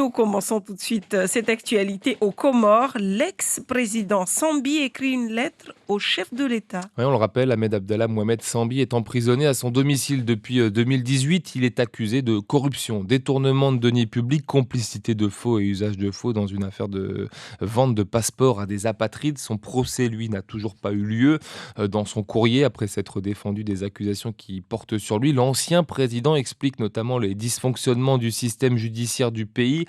nous commençons tout de suite cette actualité aux Comores. L'ex-président Sambi écrit une lettre au chef de l'État. Ouais, on le rappelle, Ahmed Abdallah Mohamed Sambi est emprisonné à son domicile depuis 2018. Il est accusé de corruption, détournement de deniers publics, complicité de faux et usage de faux dans une affaire de vente de passeports à des apatrides. Son procès, lui, n'a toujours pas eu lieu. Dans son courrier, après s'être défendu des accusations qui portent sur lui, l'ancien président explique notamment les dysfonctionnements du système judiciaire du pays.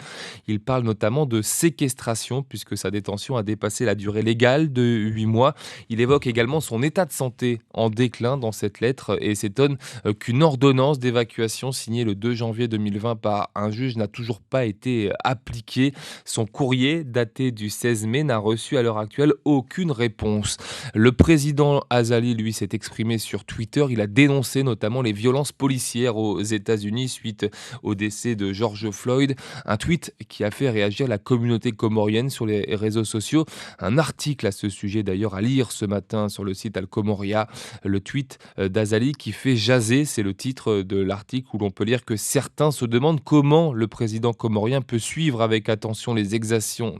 Il parle notamment de séquestration puisque sa détention a dépassé la durée légale de 8 mois. Il évoque également son état de santé en déclin dans cette lettre et s'étonne qu'une ordonnance d'évacuation signée le 2 janvier 2020 par un juge n'a toujours pas été appliquée. Son courrier, daté du 16 mai, n'a reçu à l'heure actuelle aucune réponse. Le président Azali, lui, s'est exprimé sur Twitter. Il a dénoncé notamment les violences policières aux États-Unis suite au décès de George Floyd. Un tweet qui a fait réagir la communauté comorienne sur les réseaux sociaux. Un article à ce sujet d'ailleurs à lire ce matin sur le site Al-Comoria. Le tweet d'Azali qui fait jaser, c'est le titre de l'article où l'on peut lire que certains se demandent comment le président comorien peut suivre avec attention les exactions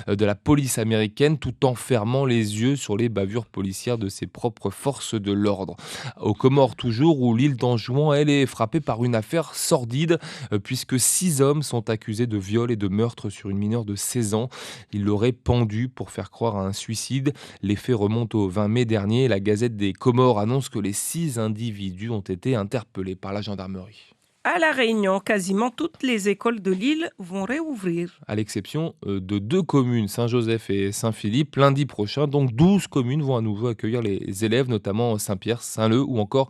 de la police américaine tout en fermant les yeux sur les bavures policières de ses propres forces de l'ordre. Aux Comores toujours, où l'île d'Anjouan, elle, est frappée par une affaire sordide puisque 6 hommes sont accusés de viol et de meurtre sur une mineure de 16 ans. Ils l'auraient pendue pour faire croire à un suicide. Les faits remontent au 20 mai dernier. La Gazette des Comores annonce que les 6 individus ont été interpellés par la gendarmerie. À La Réunion, quasiment toutes les écoles de l'île vont réouvrir. À l'exception de 2 communes, Saint-Joseph et Saint-Philippe. Lundi prochain, donc 12 communes vont à nouveau accueillir les élèves, notamment Saint-Pierre, Saint-Leu ou encore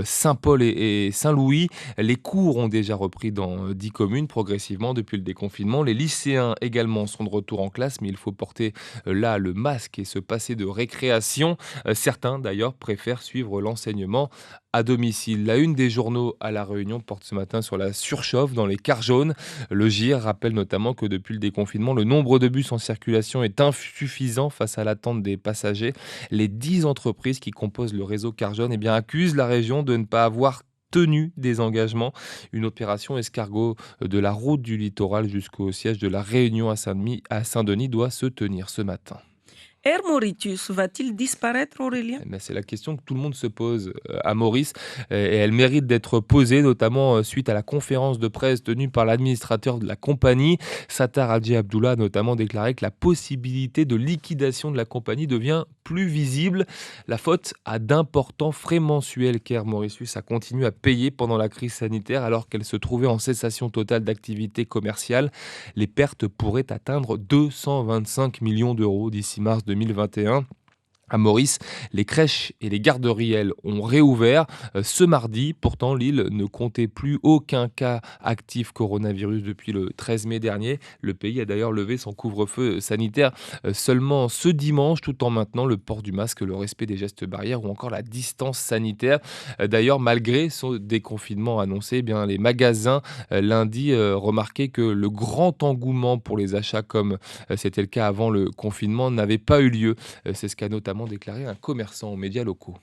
Saint-Paul et Saint-Louis. Les cours ont déjà repris dans 10 communes progressivement depuis le déconfinement. Les lycéens également sont de retour en classe, mais il faut porter là le masque et se passer de récréation. Certains d'ailleurs préfèrent suivre l'enseignement à domicile. La une des journaux à La Réunion porte ce matin sur la surchauffe dans les cars jaunes. Le GIR rappelle notamment que depuis le déconfinement, le nombre de bus en circulation est insuffisant face à l'attente des passagers. Les 10 entreprises qui composent le réseau car jaune accusent la région de ne pas avoir tenu des engagements. Une opération escargot de la route du littoral jusqu'au siège de la Réunion à Saint-Denis doit se tenir ce matin. Air Mauritius va-t-il disparaître, Aurélien? C'est la question que tout le monde se pose à Maurice et elle mérite d'être posée, notamment suite à la conférence de presse tenue par l'administrateur de la compagnie. Sattar Hadji Abdullah a notamment déclaré que la possibilité de liquidation de la compagnie devient plus visible. La faute à d'importants frais mensuels qu'Air Mauritius a continué à payer pendant la crise sanitaire alors qu'elle se trouvait en cessation totale d'activité commerciale. Les pertes pourraient atteindre 225 millions d'euros d'ici mars 2021. À Maurice, les crèches et les garderies, elles, ont réouvert ce mardi. Pourtant, l'île ne comptait plus aucun cas actif coronavirus depuis le 13 mai dernier. Le pays a d'ailleurs levé son couvre-feu sanitaire seulement ce dimanche, tout en maintenant le port du masque, le respect des gestes barrières ou encore la distance sanitaire. D'ailleurs, malgré son déconfinement annoncé, les magasins lundi remarquaient que le grand engouement pour les achats, comme c'était le cas avant le confinement, n'avait pas eu lieu. C'est ce qu'a notamment déclaré un commerçant aux médias locaux.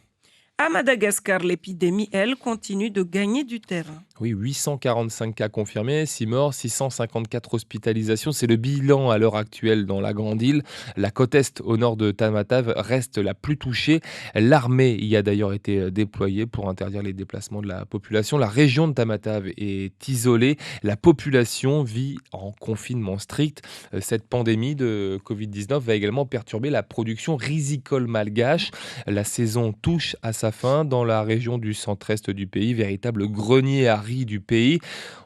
À Madagascar, l'épidémie, elle, continue de gagner du terrain. Oui, 845 cas confirmés, 6 morts, 654 hospitalisations. C'est le bilan à l'heure actuelle dans la Grande Île. La côte est au nord de Tamatave reste la plus touchée. L'armée y a d'ailleurs été déployée pour interdire les déplacements de la population. La région de Tamatave est isolée. La population vit en confinement strict. Cette pandémie de Covid-19 va également perturber la production risicole malgache. La saison touche à sa fin dans la région du centre-est du pays, véritable grenier à riz du pays.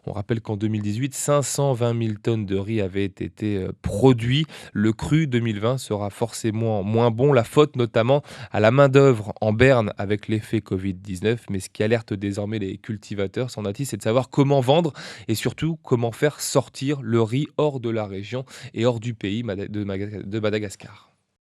On rappelle qu'en 2018, 520 000 tonnes de riz avaient été produits. Le cru 2020 sera forcément moins bon. La faute notamment à la main-d'œuvre en berne avec l'effet Covid-19. Mais ce qui alerte désormais les cultivateurs, s'en a-t-il, c'est de savoir comment vendre et surtout comment faire sortir le riz hors de la région et hors du pays de Madagascar.